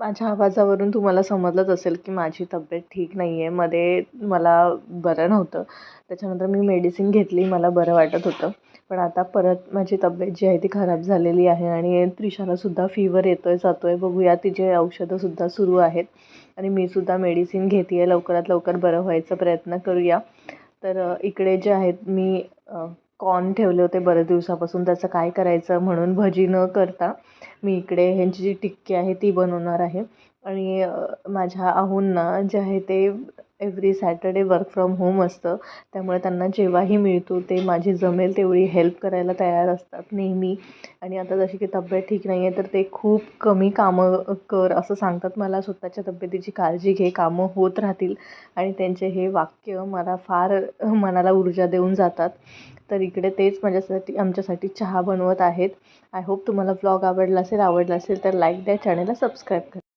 माझ्या आवाजावरून तुम्हाला समजलंच असेल की माझी तब्येत ठीक नाही आहे. मध्ये मला बरं नव्हतं. त्याच्यानंतर मी मेडिसिन घेतली, मला बरं वाटत होतं. पण आता परत माझी तब्येत जी आहे ती खराब झालेली आहे आणि त्रिशालासुद्धा फीवर येतो आहे जातो आहे. बघूया, तिचे औषधंसुद्धा सुरू आहेत आणि मी सुद्धा मेडिसिन घेते आहे. लवकरात लवकर बरं व्हायचा प्रयत्न करूया. तर इकडे जे आहेत मी कॉर्न ठेवले होते बरेच दिवसापासून, त्याचं काय करायचं म्हणून भजी न करता मी इकडे ह्यांची जी टिक्की आहे ती बनवणार आहे. आणि माझ्या आहूंना जे आहे ते every Saturday work from home असतं. त्यामुळे त्यांना जेव्हाही मिळतो ते माझी जमेल तेवढी हेल्प करायला तयार असतात नेहमी. आणि आता जशी की तब्येत ठीक नाही आहे तर ते खूप कमी कामं कर असं सांगतात मला. स्वतःच्या तब्येतीची काळजी घे, कामं होत राहतील. आणि त्यांचे हे वाक्य मला फार मनाला ऊर्जा देऊन जातात. तर इकडे तेच माझ्यासाठी आमच्यासाठी चहा बनवत आहेत. आय होप तुम्हाला व्लॉग आवडला असेल तर लाईक द्या, चॅनलला सबस्क्राईब करा.